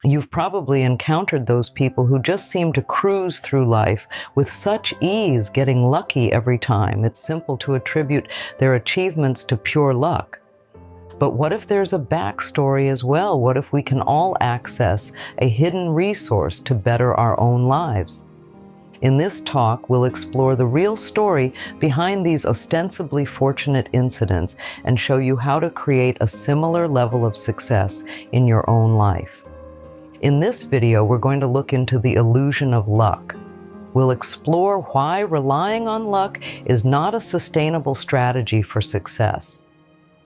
You've probably encountered those people who just seem to cruise through life with such ease, getting lucky every time. It's simple to attribute their achievements to pure luck. But what if there's a backstory as well? What if we can all access a hidden resource to better our own lives? In this talk, we'll explore the real story behind these ostensibly fortunate incidents and show you how to create a similar level of success in your own life. In this video, we're going to look into the illusion of luck. We'll explore why relying on luck is not a sustainable strategy for success.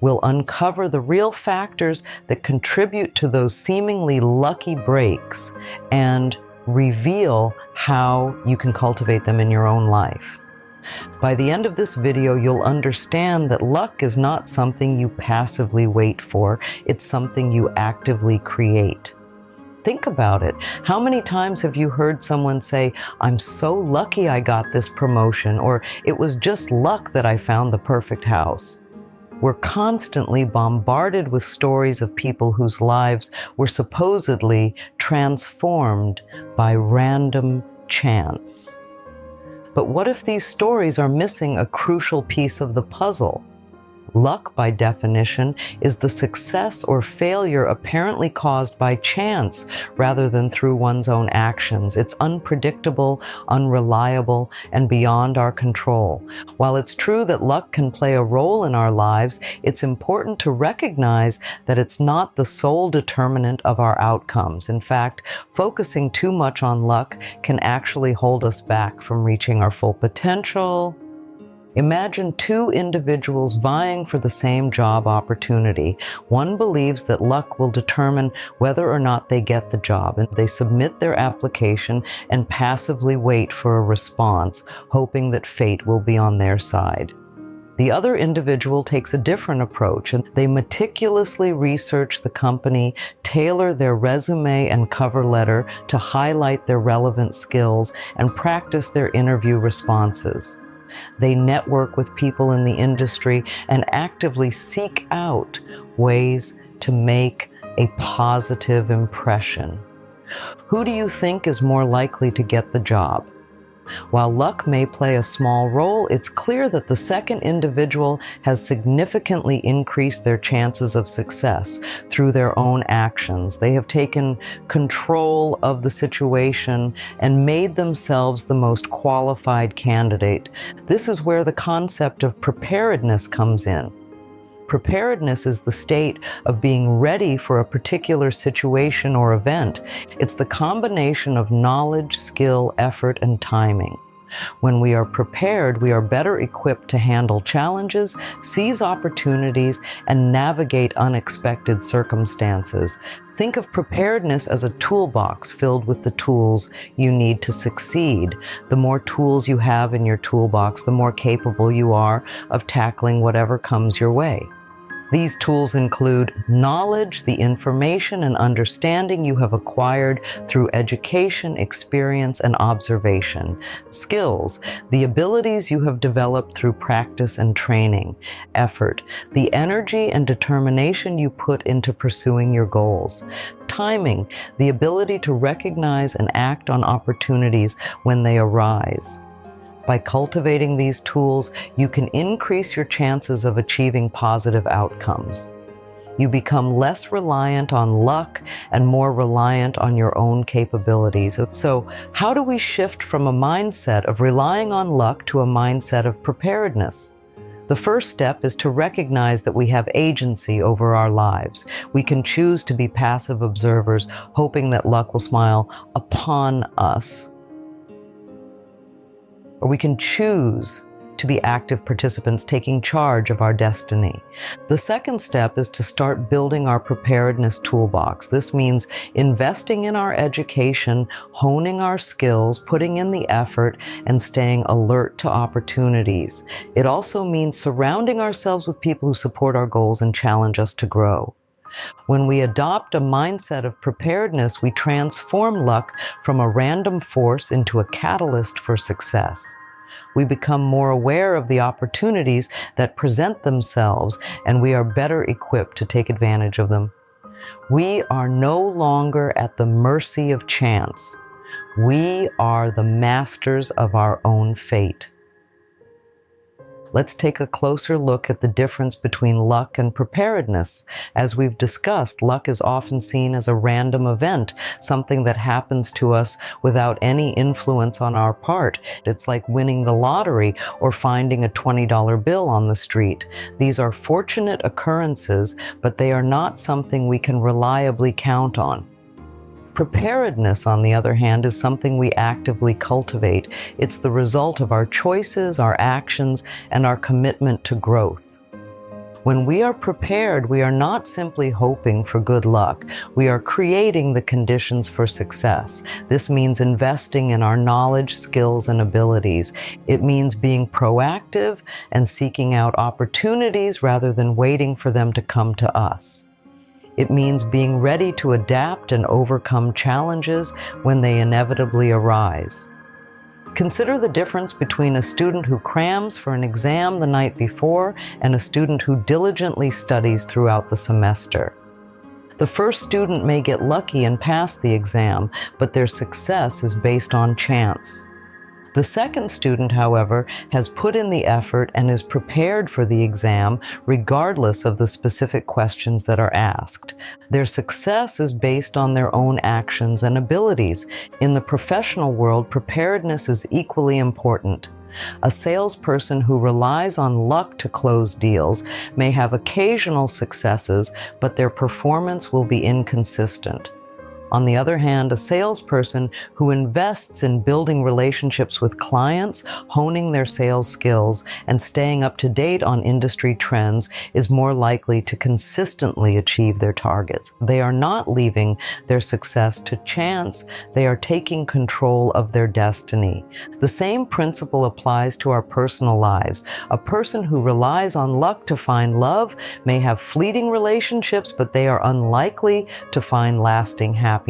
We'll uncover the real factors that contribute to those seemingly lucky breaks and reveal how you can cultivate them in your own life. By the end of this video, you'll understand that luck is not something you passively wait for, it's something you actively create. Think about it. How many times have you heard someone say, "I'm so lucky I got this promotion," or "It was just luck that I found the perfect house"? We're constantly bombarded with stories of people whose lives were supposedly transformed by random chance. But what if these stories are missing a crucial piece of the puzzle? Luck, by definition, is the success or failure apparently caused by chance rather than through one's own actions. It's unpredictable, unreliable, and beyond our control. While it's true that luck can play a role in our lives, it's important to recognize that it's not the sole determinant of our outcomes. In fact, focusing too much on luck can actually hold us back from reaching our full potential. Imagine two individuals vying for the same job opportunity. One believes that luck will determine whether or not they get the job, and they submit their application and passively wait for a response, hoping that fate will be on their side. The other individual takes a different approach, and they meticulously research the company, tailor their resume and cover letter to highlight their relevant skills, and practice their interview responses. They network with people in the industry and actively seek out ways to make a positive impression. Who do you think is more likely to get the job? While luck may play a small role, it's clear that the second individual has significantly increased their chances of success through their own actions. They have taken control of the situation and made themselves the most qualified candidate. This is where the concept of preparedness comes in. Preparedness is the state of being ready for a particular situation or event. It's the combination of knowledge, skill, effort, and timing. When we are prepared, we are better equipped to handle challenges, seize opportunities, and navigate unexpected circumstances. Think of preparedness as a toolbox filled with the tools you need to succeed. The more tools you have in your toolbox, the more capable you are of tackling whatever comes your way. These tools include knowledge, the information and understanding you have acquired through education, experience, and observation. Skills, the abilities you have developed through practice and training. Effort, the energy and determination you put into pursuing your goals. Timing, the ability to recognize and act on opportunities when they arise. By cultivating these tools, you can increase your chances of achieving positive outcomes. You become less reliant on luck and more reliant on your own capabilities. So, how do we shift from a mindset of relying on luck to a mindset of preparedness? The first step is to recognize that we have agency over our lives. We can choose to be passive observers, hoping that luck will smile upon us. Or we can choose to be active participants taking charge of our destiny. The second step is to start building our preparedness toolbox. This means investing in our education, honing our skills, putting in the effort, and staying alert to opportunities. It also means surrounding ourselves with people who support our goals and challenge us to grow. When we adopt a mindset of preparedness, we transform luck from a random force into a catalyst for success. We become more aware of the opportunities that present themselves, and we are better equipped to take advantage of them. We are no longer at the mercy of chance. We are the masters of our own fate. Let's take a closer look at the difference between luck and preparedness. As we've discussed, luck is often seen as a random event, something that happens to us without any influence on our part. It's like winning the lottery or finding a $20 bill on the street. These are fortunate occurrences, but they are not something we can reliably count on. Preparedness, on the other hand, is something we actively cultivate. It's the result of our choices, our actions, and our commitment to growth. When we are prepared, we are not simply hoping for good luck. We are creating the conditions for success. This means investing in our knowledge, skills, and abilities. It means being proactive and seeking out opportunities rather than waiting for them to come to us. It means being ready to adapt and overcome challenges when they inevitably arise. Consider the difference between a student who crams for an exam the night before and a student who diligently studies throughout the semester. The first student may get lucky and pass the exam, but their success is based on chance. The second student, however, has put in the effort and is prepared for the exam regardless of the specific questions that are asked. Their success is based on their own actions and abilities. In the professional world, preparedness is equally important. A salesperson who relies on luck to close deals may have occasional successes, but their performance will be inconsistent. On the other hand, a salesperson who invests in building relationships with clients, honing their sales skills, and staying up to date on industry trends is more likely to consistently achieve their targets. They are not leaving their success to chance. They are taking control of their destiny. The same principle applies to our personal lives. A person who relies on luck to find love may have fleeting relationships, but they are unlikely to find lasting happiness.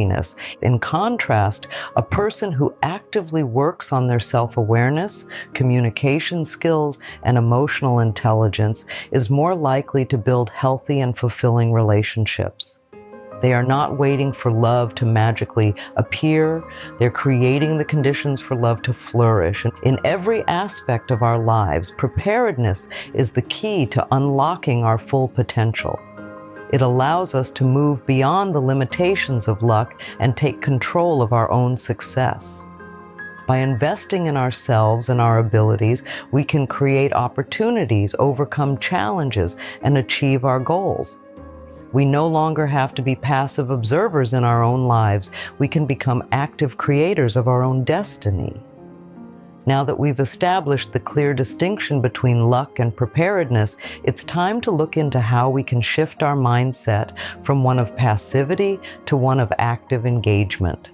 In contrast, a person who actively works on their self-awareness, communication skills, and emotional intelligence is more likely to build healthy and fulfilling relationships. They are not waiting for love to magically appear. They're creating the conditions for love to flourish. In every aspect of our lives, preparedness is the key to unlocking our full potential. It allows us to move beyond the limitations of luck and take control of our own success. By investing in ourselves and our abilities, we can create opportunities, overcome challenges, and achieve our goals. We no longer have to be passive observers in our own lives. We can become active creators of our own destiny. Now that we've established the clear distinction between luck and preparedness, it's time to look into how we can shift our mindset from one of passivity to one of active engagement.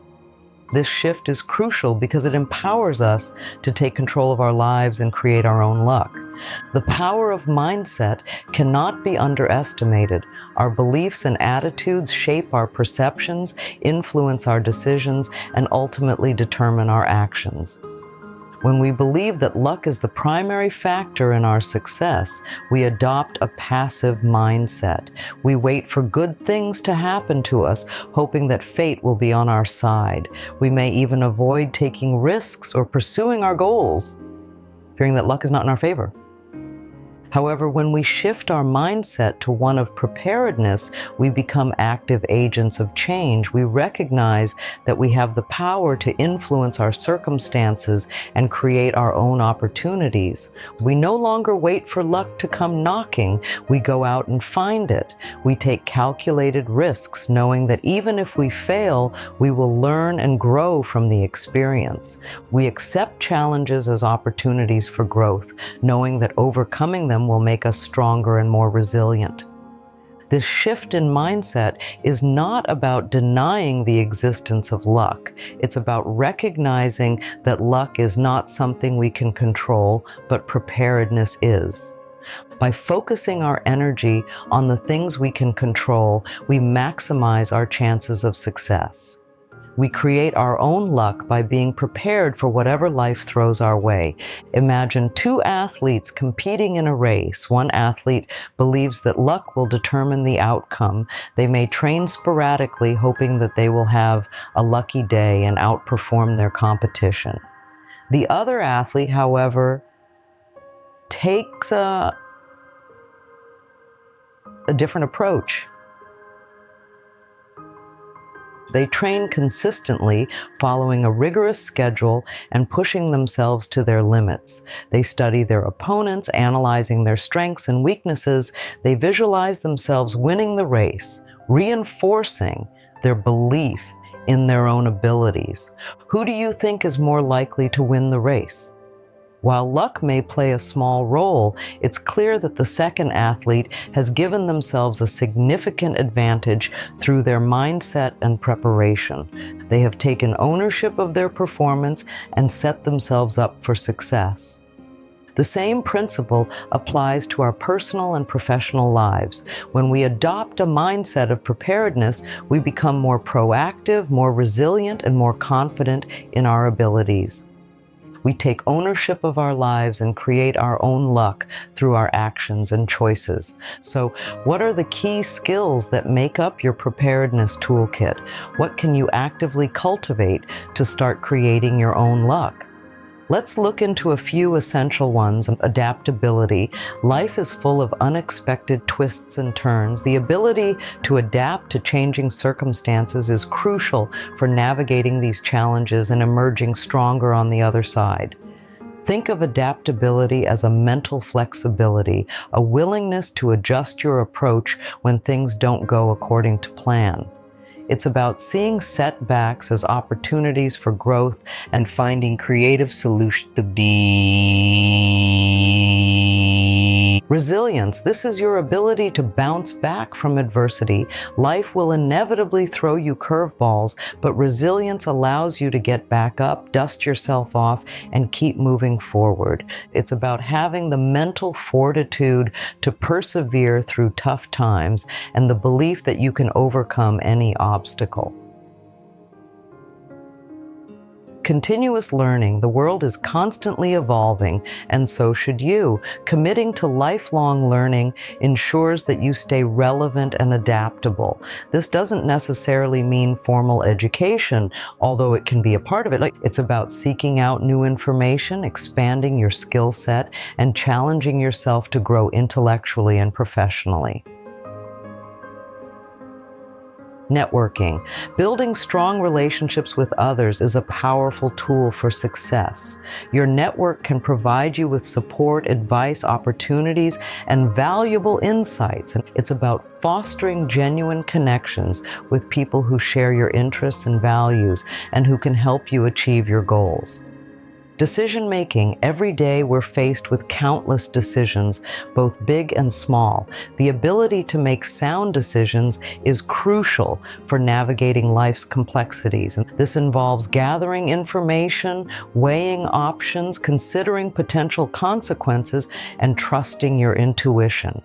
This shift is crucial because it empowers us to take control of our lives and create our own luck. The power of mindset cannot be underestimated. Our beliefs and attitudes shape our perceptions, influence our decisions, and ultimately determine our actions. When we believe that luck is the primary factor in our success, we adopt a passive mindset. We wait for good things to happen to us, hoping that fate will be on our side. We may even avoid taking risks or pursuing our goals, fearing that luck is not in our favor. However, when we shift our mindset to one of preparedness, we become active agents of change. We recognize that we have the power to influence our circumstances and create our own opportunities. We no longer wait for luck to come knocking. We go out and find it. We take calculated risks, knowing that even if we fail, we will learn and grow from the experience. We accept challenges as opportunities for growth, knowing that overcoming them will make us stronger and more resilient. This shift in mindset is not about denying the existence of luck. It's about recognizing that luck is not something we can control, but preparedness is. By focusing our energy on the things we can control, we maximize our chances of success. We create our own luck by being prepared for whatever life throws our way. Imagine two athletes competing in a race. One athlete believes that luck will determine the outcome. They may train sporadically, hoping that they will have a lucky day and outperform their competition. The other athlete, however, takes a different approach. They train consistently, following a rigorous schedule and pushing themselves to their limits. They study their opponents, analyzing their strengths and weaknesses. They visualize themselves winning the race, reinforcing their belief in their own abilities. Who do you think is more likely to win the race? While luck may play a small role, it's clear that the second athlete has given themselves a significant advantage through their mindset and preparation. They have taken ownership of their performance and set themselves up for success. The same principle applies to our personal and professional lives. When we adopt a mindset of preparedness, we become more proactive, more resilient, and more confident in our abilities. We take ownership of our lives and create our own luck through our actions and choices. So, what are the key skills that make up your preparedness toolkit? What can you actively cultivate to start creating your own luck? Let's look into a few essential ones. Adaptability. Life is full of unexpected twists and turns. The ability to adapt to changing circumstances is crucial for navigating these challenges and emerging stronger on the other side. Think of adaptability as a mental flexibility, a willingness to adjust your approach when things don't go according to plan. It's about seeing setbacks as opportunities for growth and finding creative solutions. Resilience. This is your ability to bounce back from adversity. Life will inevitably throw you curveballs, but resilience allows you to get back up, dust yourself off, and keep moving forward. It's about having the mental fortitude to persevere through tough times and the belief that you can overcome any obstacle. Continuous learning. The world is constantly evolving, and so should you. Committing to lifelong learning ensures that you stay relevant and adaptable. This doesn't necessarily mean formal education, although it can be a part of it. It's about seeking out new information, expanding your skill set, and challenging yourself to grow intellectually and professionally. Networking. Building strong relationships with others is a powerful tool for success. Your network can provide you with support, advice, opportunities, and valuable insights. And it's about fostering genuine connections with people who share your interests and values and who can help you achieve your goals. Decision-making. Every day we're faced with countless decisions, both big and small. The ability to make sound decisions is crucial for navigating life's complexities. And this involves gathering information, weighing options, considering potential consequences, and trusting your intuition.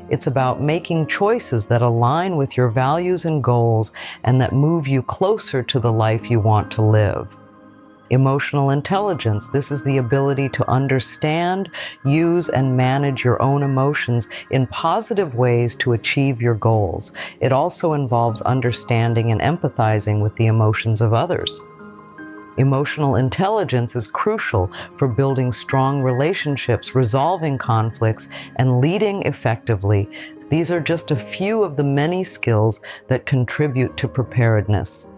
It's about making choices that align with your values and goals and that move you closer to the life you want to live. Emotional intelligence. This is the ability to understand, use, and manage your own emotions in positive ways to achieve your goals. It also involves understanding and empathizing with the emotions of others. Emotional intelligence is crucial for building strong relationships, resolving conflicts, and leading effectively. These are just a few of the many skills that contribute to preparedness.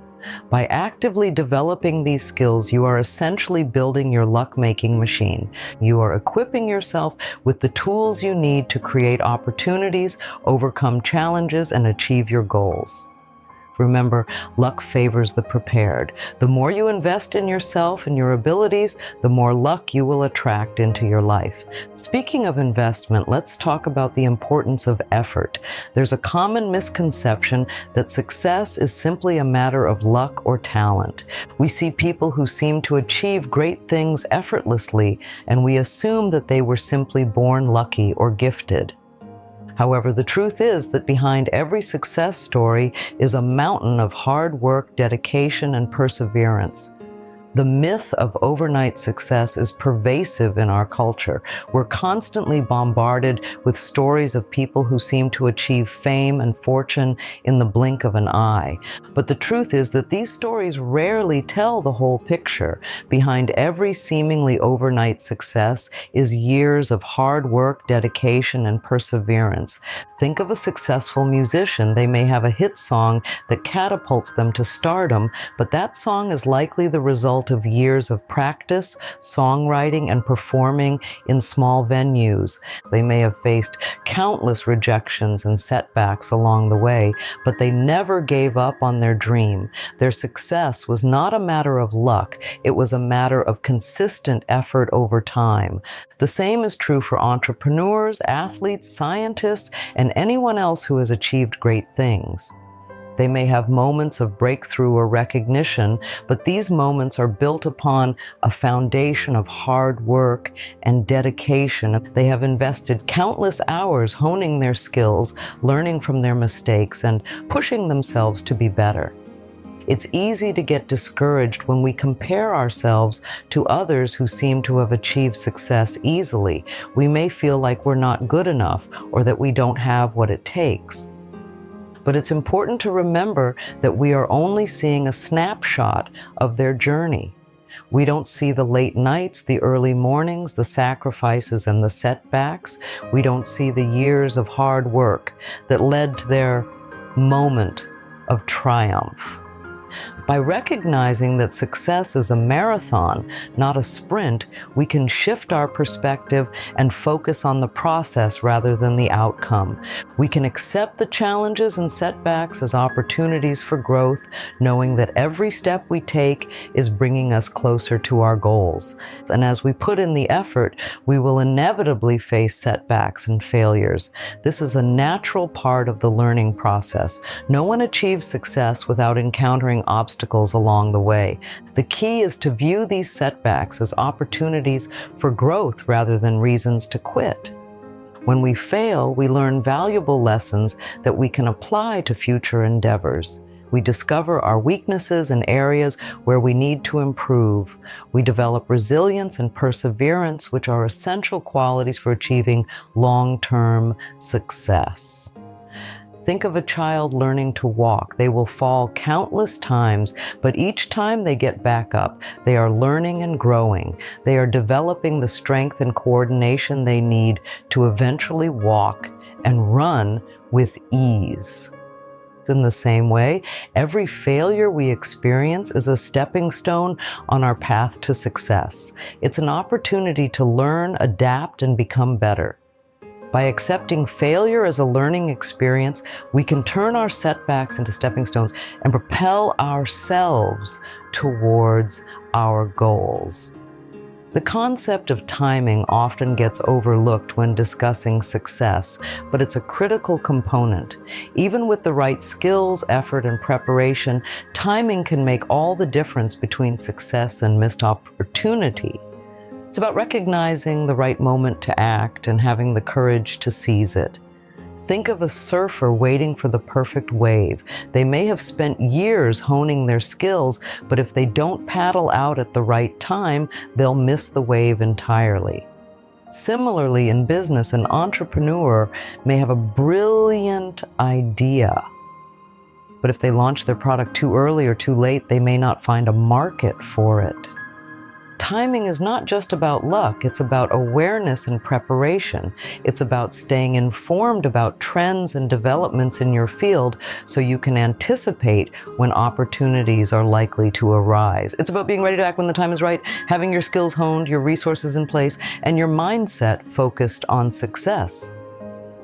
By actively developing these skills, you are essentially building your luck-making machine. You are equipping yourself with the tools you need to create opportunities, overcome challenges, and achieve your goals. Remember, luck favors the prepared. The more you invest in yourself and your abilities, the more luck you will attract into your life. Speaking of investment, let's talk about the importance of effort. There's a common misconception that success is simply a matter of luck or talent. We see people who seem to achieve great things effortlessly, and we assume that they were simply born lucky or gifted. However, the truth is that behind every success story is a mountain of hard work, dedication, and perseverance. The myth of overnight success is pervasive in our culture. We're constantly bombarded with stories of people who seem to achieve fame and fortune in the blink of an eye. But the truth is that these stories rarely tell the whole picture. Behind every seemingly overnight success is years of hard work, dedication, and perseverance. Think of a successful musician. They may have a hit song that catapults them to stardom, but that song is likely the result of years of practice, songwriting, and performing in small venues. They may have faced countless rejections and setbacks along the way, but they never gave up on their dream. Their success was not a matter of luck, it was a matter of consistent effort over time. The same is true for entrepreneurs, athletes, scientists, and anyone else who has achieved great things. They may have moments of breakthrough or recognition, but these moments are built upon a foundation of hard work and dedication. They have invested countless hours honing their skills, learning from their mistakes, and pushing themselves to be better. It's easy to get discouraged when we compare ourselves to others who seem to have achieved success easily. We may feel like we're not good enough or that we don't have what it takes. But it's important to remember that we are only seeing a snapshot of their journey. We don't see the late nights, the early mornings, the sacrifices, and the setbacks. We don't see the years of hard work that led to their moment of triumph. By recognizing that success is a marathon, not a sprint, we can shift our perspective and focus on the process rather than the outcome. We can accept the challenges and setbacks as opportunities for growth, knowing that every step we take is bringing us closer to our goals. And as we put in the effort, we will inevitably face setbacks and failures. This is a natural part of the learning process. No one achieves success without encountering obstacles along the way. The key is to view these setbacks as opportunities for growth rather than reasons to quit. When we fail, we learn valuable lessons that we can apply to future endeavors. We discover our weaknesses and areas where we need to improve. We develop resilience and perseverance, which are essential qualities for achieving long-term success. Think of a child learning to walk. They will fall countless times, but each time they get back up, they are learning and growing. They are developing the strength and coordination they need to eventually walk and run with ease. In the same way, every failure we experience is a stepping stone on our path to success. It's an opportunity to learn, adapt, and become better. By accepting failure as a learning experience, we can turn our setbacks into stepping stones and propel ourselves towards our goals. The concept of timing often gets overlooked when discussing success, but it's a critical component. Even with the right skills, effort, and preparation, timing can make all the difference between success and missed opportunity. It's about recognizing the right moment to act and having the courage to seize it. Think of a surfer waiting for the perfect wave. They may have spent years honing their skills, but if they don't paddle out at the right time, they'll miss the wave entirely. Similarly, in business, an entrepreneur may have a brilliant idea, but if they launch their product too early or too late, they may not find a market for it. Timing is not just about luck, it's about awareness and preparation. It's about staying informed about trends and developments in your field so you can anticipate when opportunities are likely to arise. It's about being ready to act when the time is right, having your skills honed, your resources in place, and your mindset focused on success.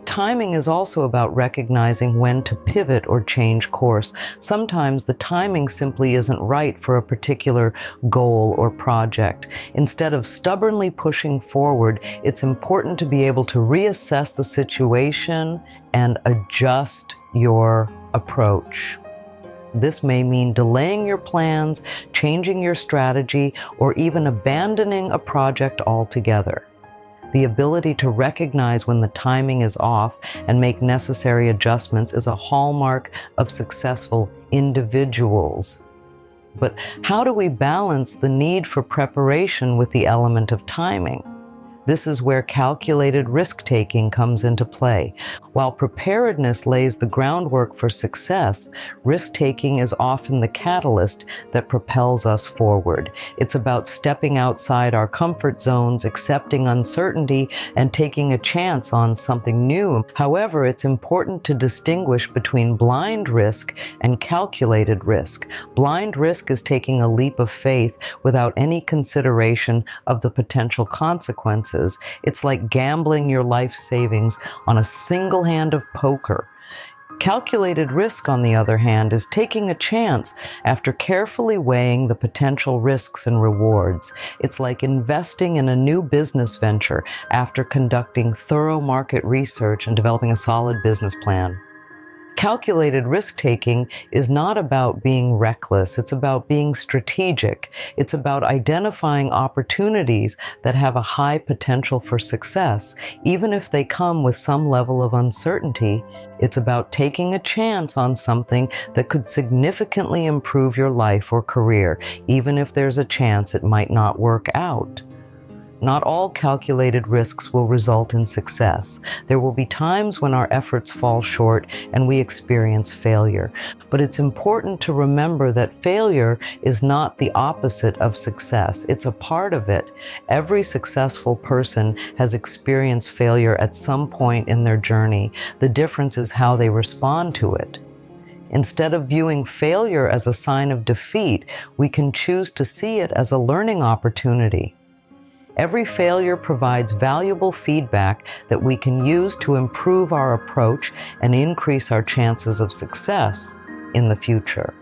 Timing is also about recognizing when to pivot or change course. Sometimes the timing simply isn't right for a particular goal or project. Instead of stubbornly pushing forward, it's important to be able to reassess the situation and adjust your approach. This may mean delaying your plans, changing your strategy, or even abandoning a project altogether. The ability to recognize when the timing is off and make necessary adjustments is a hallmark of successful individuals. But how do we balance the need for preparation with the element of timing? This is where calculated risk-taking comes into play. While preparedness lays the groundwork for success, risk-taking is often the catalyst that propels us forward. It's about stepping outside our comfort zones, accepting uncertainty, and taking a chance on something new. However, it's important to distinguish between blind risk and calculated risk. Blind risk is taking a leap of faith without any consideration of the potential consequences. It's like gambling your life savings on a single hand of poker. Calculated risk, on the other hand, is taking a chance after carefully weighing the potential risks and rewards. It's like investing in a new business venture after conducting thorough market research and developing a solid business plan. Calculated risk-taking is not about being reckless, it's about being strategic. It's about identifying opportunities that have a high potential for success, even if they come with some level of uncertainty. It's about taking a chance on something that could significantly improve your life or career, even if there's a chance it might not work out. Not all calculated risks will result in success. There will be times when our efforts fall short and we experience failure. But it's important to remember that failure is not the opposite of success. It's a part of it. Every successful person has experienced failure at some point in their journey. The difference is how they respond to it. Instead of viewing failure as a sign of defeat, we can choose to see it as a learning opportunity. Every failure provides valuable feedback that we can use to improve our approach and increase our chances of success in the future.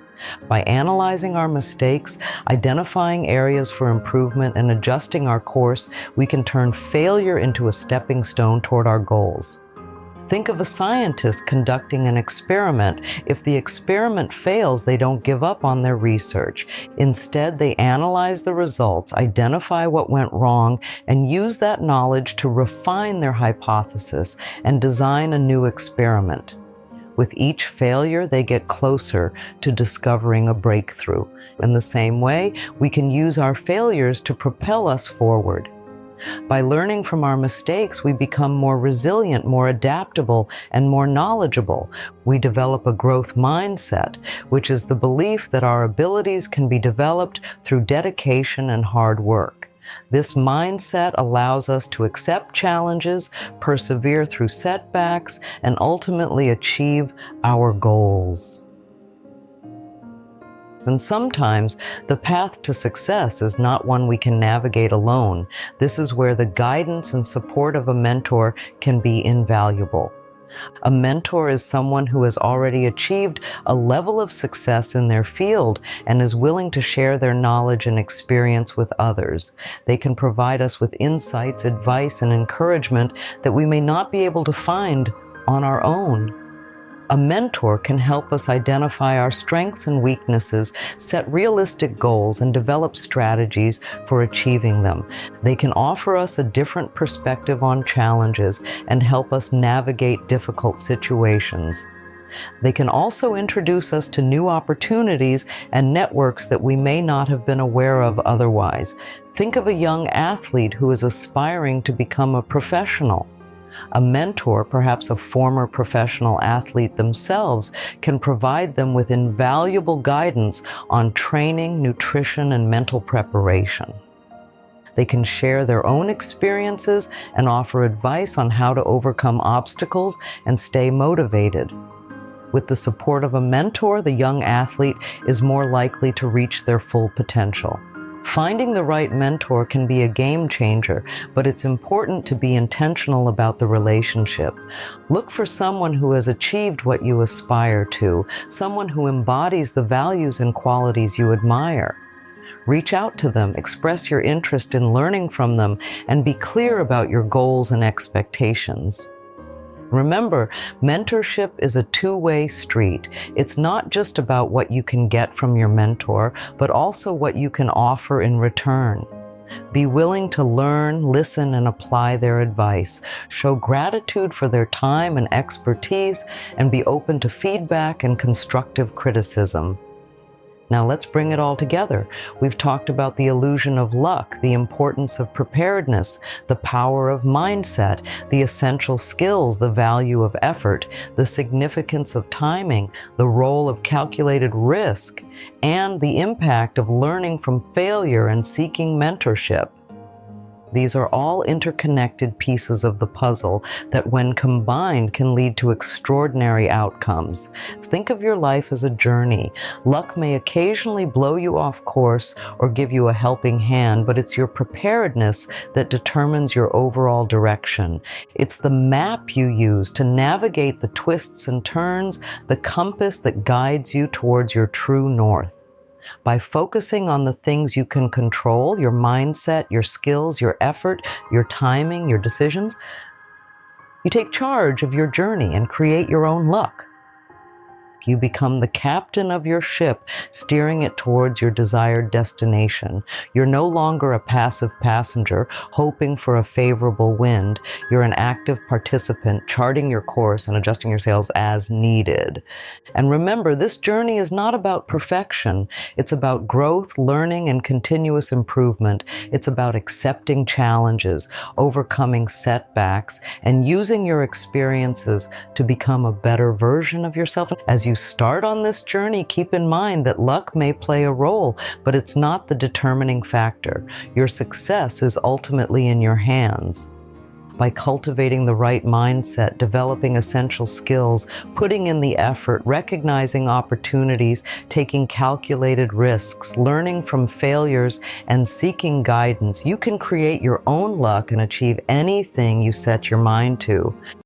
By analyzing our mistakes, identifying areas for improvement, and adjusting our course, we can turn failure into a stepping stone toward our goals. Think of a scientist conducting an experiment. If the experiment fails, they don't give up on their research. Instead, they analyze the results, identify what went wrong, and use that knowledge to refine their hypothesis and design a new experiment. With each failure, they get closer to discovering a breakthrough. In the same way, we can use our failures to propel us forward. By learning from our mistakes, we become more resilient, more adaptable, and more knowledgeable. We develop a growth mindset, which is the belief that our abilities can be developed through dedication and hard work. This mindset allows us to accept challenges, persevere through setbacks, and ultimately achieve our goals. And sometimes the path to success is not one we can navigate alone. This is where the guidance and support of a mentor can be invaluable. A mentor is someone who has already achieved a level of success in their field and is willing to share their knowledge and experience with others. They can provide us with insights, advice, and encouragement that we may not be able to find on our own. A mentor can help us identify our strengths and weaknesses, set realistic goals, and develop strategies for achieving them. They can offer us a different perspective on challenges and help us navigate difficult situations. They can also introduce us to new opportunities and networks that we may not have been aware of otherwise. Think of a young athlete who is aspiring to become a professional. A mentor, perhaps a former professional athlete themselves, can provide them with invaluable guidance on training, nutrition, and mental preparation. They can share their own experiences and offer advice on how to overcome obstacles and stay motivated. With the support of a mentor, the young athlete is more likely to reach their full potential. Finding the right mentor can be a game changer, but it's important to be intentional about the relationship. Look for someone who has achieved what you aspire to, someone who embodies the values and qualities you admire. Reach out to them, express your interest in learning from them, and be clear about your goals and expectations. Remember, mentorship is a two-way street. It's not just about what you can get from your mentor, but also what you can offer in return. Be willing to learn, listen, and apply their advice. Show gratitude for their time and expertise, and be open to feedback and constructive criticism. Now let's bring it all together. We've talked about the illusion of luck, the importance of preparedness, the power of mindset, the essential skills, the value of effort, the significance of timing, the role of calculated risk, and the impact of learning from failure and seeking mentorship. These are all interconnected pieces of the puzzle that, when combined, can lead to extraordinary outcomes. Think of your life as a journey. Luck may occasionally blow you off course or give you a helping hand, but it's your preparedness that determines your overall direction. It's the map you use to navigate the twists and turns, the compass that guides you towards your true north. By focusing on the things you can control, your mindset, your skills, your effort, your timing, your decisions, you take charge of your journey and create your own luck. You become the captain of your ship, steering it towards your desired destination. You're no longer a passive passenger, hoping for a favorable wind. You're an active participant, charting your course and adjusting your sails as needed. And remember, this journey is not about perfection. It's about growth, learning, and continuous improvement. It's about accepting challenges, overcoming setbacks, and using your experiences to become a better version of yourself. As you start on this journey, keep in mind that luck may play a role, but it's not the determining factor. Your success is ultimately in your hands. By cultivating the right mindset, developing essential skills, putting in the effort, recognizing opportunities, taking calculated risks, learning from failures, and seeking guidance, you can create your own luck and achieve anything you set your mind to.